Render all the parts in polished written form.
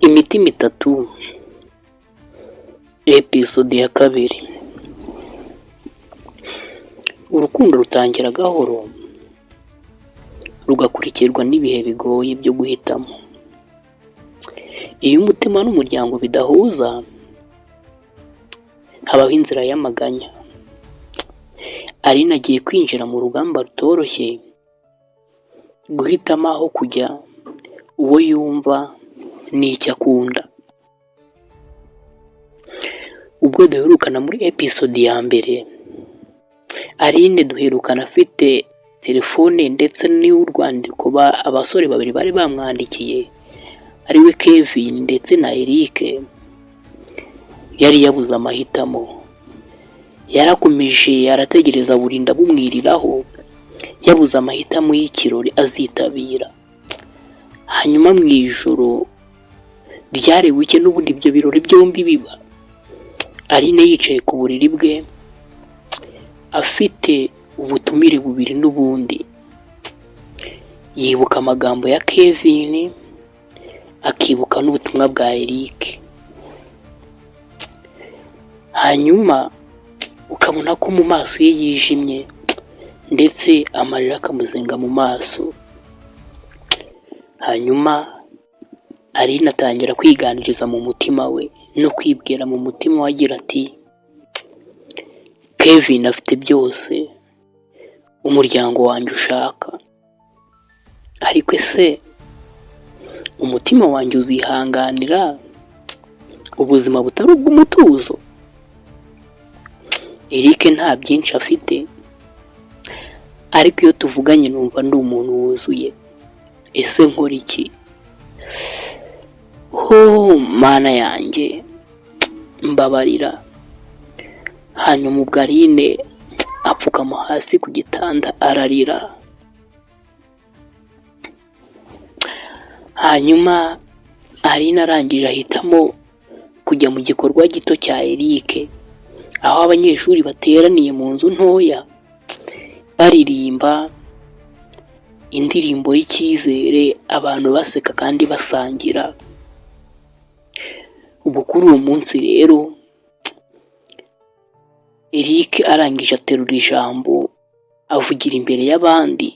Imitima itatu, episode ya kabiri. Urukundo rutangira gahoro rugakurikirwa n'ibihe bigoye byo guhitamo. Iyo umutima n'umuryango bidahuza, habaho inzira y'amaganya. Aline agiye kwinjira mu rugamba rutoroshye, guhitamo aho kujya, uwo yumva n'icyo akunda. Ubwo duherukana muri episode ya mbere, Aline duherukana afite telefone ndetse n'urwandiko abasore babiri bari bamwandikiye, ariwe Kevin ndetse na Eric. Yari yabuze amahitamo, yarakomeje arategereza burinda bumwiriraho, yabuze amahitamo y'ikirori azitabira. Hanyuma mu ijoro ryari buke n'ubundi ibyo birori byombi biba, Aline yicaye ku buriri bwe afite ubutumire bubiri n'ubundi. Yibuka amagambo ya Kevin, akibuka n'ubutumwa bwa Eric. Hanyuma ukabona ko mu maso ye yijimye ndetse amarira akamuzenga mu maso. Hanyuma Aline atangira kwiganiriza mu mutima we no kwibwira mu mutima we agira ati, Kevin afite byose umuryango wanjye ushaka, ariko ese umutima wanjye uzihanganira ubuzima butari ubw'umutuzo? Eric nta byinshi afite, ariko iyo tuvuganye numva ndi umuntu wuzuye. Ese nkora iki? Mana yanjye mbabarira. Hanyuma ubwo Aline apfukama hasi ku gitanda ararira. Hanyuma Aline arangije ahitamo kujya mu gikorwa gito cya Eric, aho abanyeshuri bateraniye mu nzu ntoya baririmba indirimbo y'icyizere, abantu baseka kandi basangira. Ubu kuri uwo munsi rero Eric arangije aterura ijambo avugira imbere y'abandi.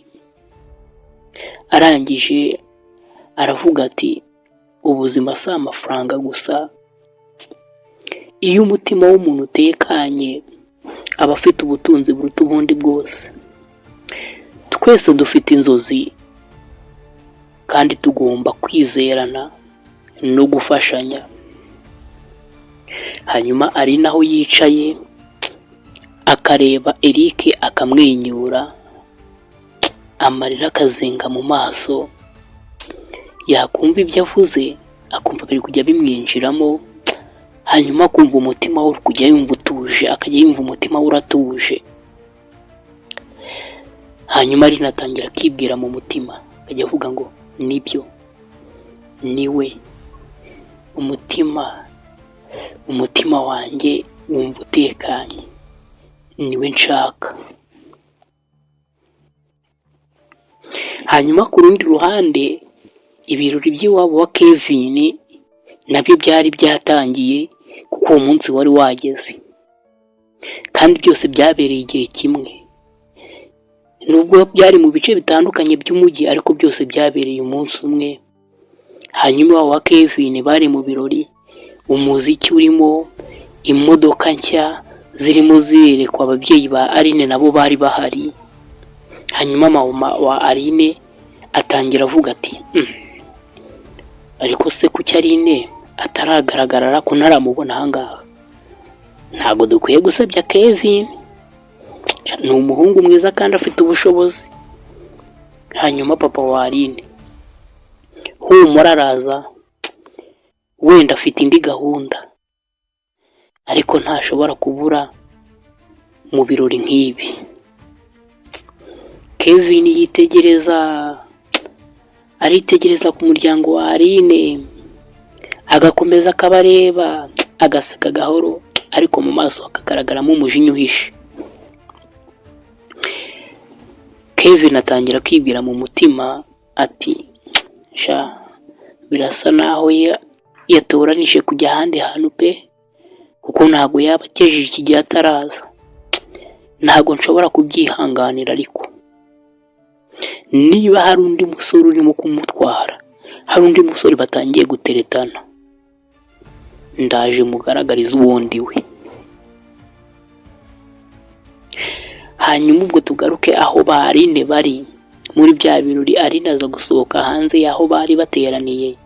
Arangije aravuga ati, ubuzima si amafaranga gusa. Iyo umutima w'umuntu utekanye aba afite ubutunzi buruta ubundi bwose. Twese dufite inzozi kandi tugomba kwizerana no gufashanya. Hanyuma ari naho yicaye akareba Eric akamwenyura, amarira akazenga mu maso. Yakumva ibyo avuze akumva biri kujya bimwinjiramo, hanyuma akumva umutima we kujya yumva utuje, akajya yumva umutima we uratuje. Hanyuma Aline atangira akibwira mu mutima, akajya avuga ngo nibyo, niwe umutima wanjye wumva utekanye, niwe nshaka. Hanyuma ku rundi ruhande, ibirori by'iwabo wa Kevin nabyo byari byatangiye, kuko uwo munsi wari wageze, kandi byose byabereye igihe kimwe. Nubwo byari mu bice bitandukanye by'umujyi, ariko byose byabereye umunsi umwe. Hanyuma wa Kevin bari mu birori, umuziki urimo, imodoka nshya zirimo zirerekwa ababyeyi ba Aline nabo bari bahari. Hanyuma mama wa Aline atangira avuga ati, ariko se kuki Aline ataragaragara ko ntaramubona ahangaha? Ntabwo dukwiye gusebya Kevin, ni umuhungu mwiza kandi afite ubushobozi. Hanyuma papa wa Aline, humura araza, wenda afite indi gahunda, ariko ntashobora kubura mu birori nk'ibi. Kevin aritegereza ku muryango wa Aline, agakomeza akabareba, agaseka gahoro, ariko mu maso hakagaragaramo umujinya uhishe. Kevin atangira kwibwira mu mutima ati, birasa naho yatoranije kujya ahandi hantu pe, kuko ntabwo yaba akejeje iki gihe ataraza. Ntabwo nshobora kubyihanganira, ariko niba hari undi musore urimo kumutwara, hari undi musore batangiye guteretana, ndaje mugaragariza uwundi we. Hanyuma ubwo tugaruke aho Aline bari muri bya birori. Aline aza gusohoka hanze y'aho bari bateraniye.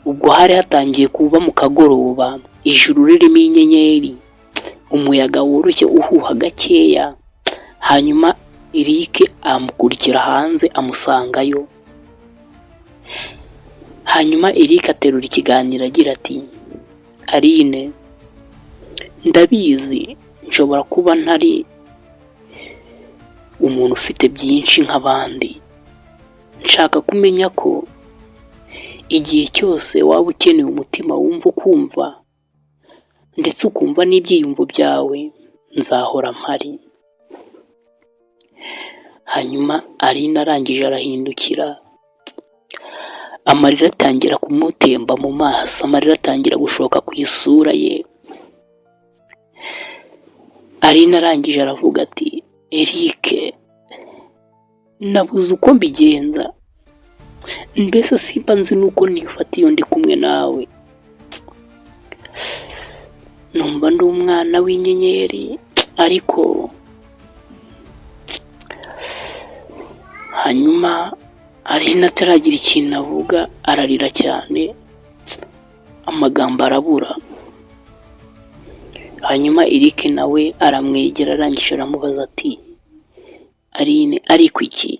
Ubwo hari hatangiye kuba mu kagoroba, ijuru ririmo inyenyeri, umuyaga woroshye uhuha gakeya. Hanyuma Eric amukurikira hanze amusangayo. Hanyuma Eric aterura ikiganiro agira ati, Aline, ndabizi nshobora kuba ntari umuntu ufite byinshi nk'abandi. Nshaka kumenya ko igihe cyose waba ukeneye umutima wumva ukumva, ndetse ukumva n'ibyiyumvo byawe, nzahora mpari. Hanyuma Aline arangije arahindukira, amarira atangira kumutemba mu maso, amarira atangira gushoka ku isura ye. Aline arangije aravuga ati, Eric, nabuze uko mbigenza, mbese simba nzi nuko nifata iyo ndi kumwe nawe. Numva ndi umwana w'inyenyeri, ariko hanyuma Aline ataragira ikintu avuga, ararira cyane, amagambo arabura. Hanyuma Eric nawe aramwegera, arangije aramubaza ati, Aline, ariko iki?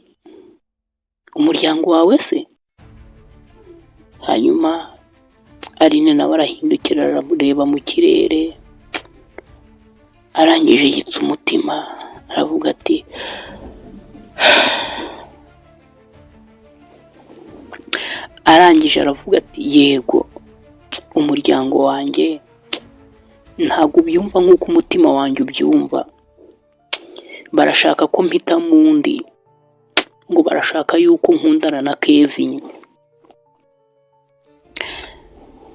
Umuryango wawe se? Hanyuma Aline nawe arahindukira, aramureba mu kirere, arangije yitsa umutima, aravuga ati, yego, umuryango wanjye ntabwo ubyumva nk'uko umutima wanjye ubyumva. Barashaka ko mpitamo undi, ngo barashaka yuko nkundana na Kevin.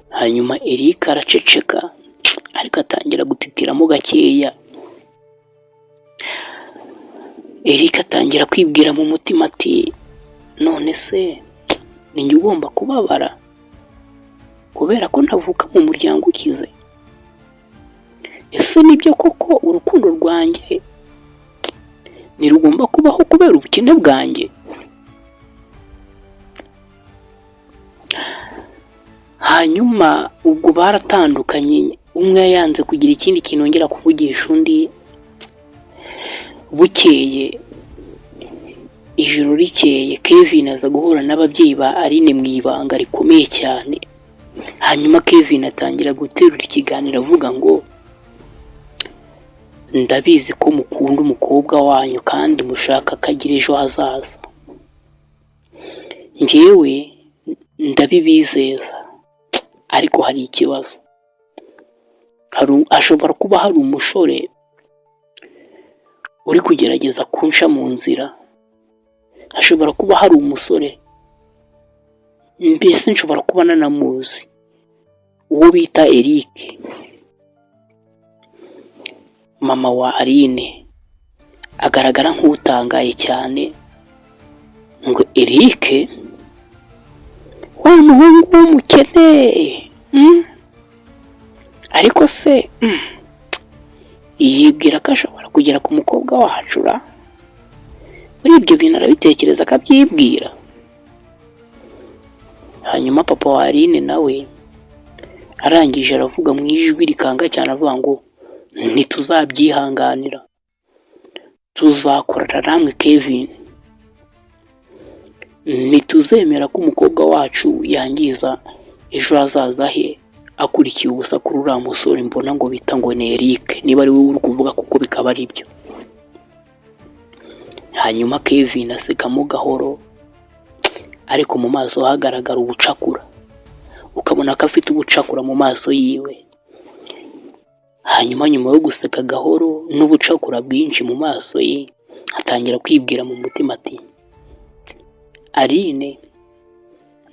Hanyuma Eric araceceka, ariko atangira gutitiramo gakeya. Eric atangira kwibwira mu mutima ati, none se ni njye ugomba kubabara kubera ko ntavuka mu muryango ukize? Ese nibyo koko urukundo rwanjye ntirugomba kubaho kubera ubukene bwanjye? Hanyuma ubwo baratandukanye, umwe yanze kugira ikindi kintu ongera kuvugisha undi. Bukeye, ijoro rikeye, Kevin aza guhura n'ababyeyi ba Aline mu ibanga rikomeye cyane. Hanyuma Kevin atangira guterura ikiganiro avuga ngo, ndabizi ko mukunda umukobwa wanyu kandi mushaka akagira ejo hazaza. Njyewe ndabibizeza, ariko hari ikibazo. Hashobora kuba hari umusore uri kugerageza kunsha mu nzira. Hashobora kuba hari umusore, mbese nshobora kuba nanamuzi, uwo bita Eric. Mama wa Aline agaragara nk'utangaye cyane, ngo Eric, wa muhungu w'umukene, ariko se yibwira ko ashobora kugera ku mukobwa wacu ra? Muri ibyo bintu arabitekereza akabyibwira. Hanyuma papa wa Aline nawe arangije aravuga mu ijwi rikanga cyane, avuga ngo, ntituzabyihanganira, tuzakorana namwe Kevin, ntituzemera ko umukobwa wacu yangiza ejo hazaza he akurikiye ubusa kuri uriya musore mbona ngo bita ngo ni Eric, niba ari wowe uri kuvuga kuko bikaba ari byo. Hanyuma Kevin asekamo gahoro, ariko mu maso hagaragara ubucakura, ukabona ko afite ubucakura mu maso yiwe. Hanyuma nyuma yo guseka gahoro n'ubucakura bwinshi mu maso ye, atangira kwibwira mu mutima ati, Aline,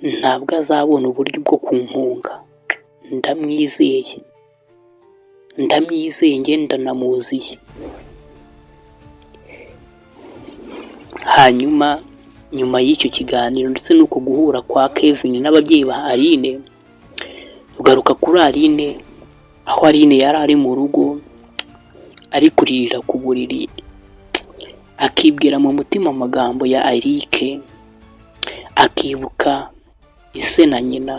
ntabwo azabona uburyo bwo kumpunga. Ndamwizeye njye ndanamuziye. Hanyuma nyuma y'icyo kiganiro ndetse n'uko guhura kwa Kevin n'ababyeyi ba Aline, tugaruka kuri Aline, aho Aline yari ari mu rugo ari kuririra ku buriri, akibwira mu mutima amagambo ya Eric, akibuka ise na nyina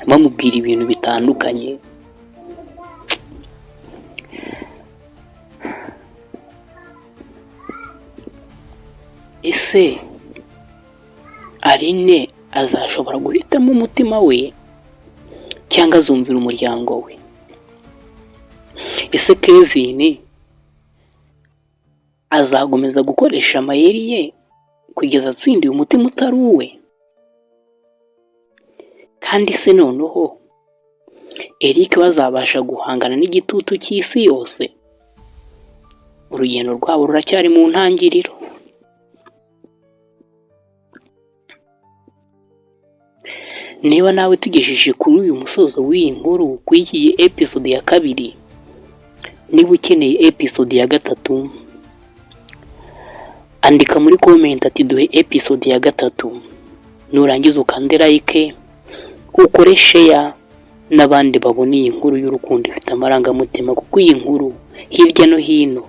bamubwira ibintu bitandukanye. Ese Aline azashobora guhitamo umutima we cyangwa azumvira umuryango we? Ese Kevin azakomeza gukoresha amayeri ye kugeza atsindiye umutima utari uwe? Kandi se noneho Eric bazabasha guhangana n'igitutu cy'isi yose? Urugendo rwabo ruracyari mu ntangiriro. Niba nawe tugejeje kuri uyu musozo w'iyi nkuru, kuri iyi episode ya 2, niba ukeneye episode ya 3, andika muri comment ati duhe episode ya 3, nurangiza ukande like, ukore share n'abandi babona iyi nkuru y'urukundo ifite amarangamutima, kuko iyi nkuru hirya no hino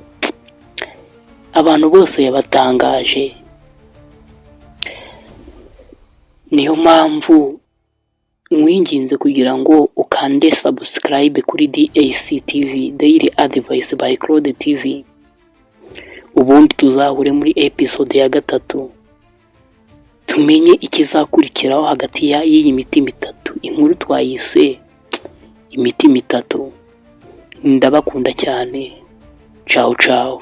abantu bose yabatangaje. Niyo mpamvu mwinginze kugira ngo ukande subscribe kuri DAC TV, Daily Advice by Claude TV, ubundi tuzahure muri episode ya 3, tumenye ikizakurikiraho hagati y'iyi mitima 3. Inkuru twayise imitima 3. Ndabakunda cyane. Ciao ciao.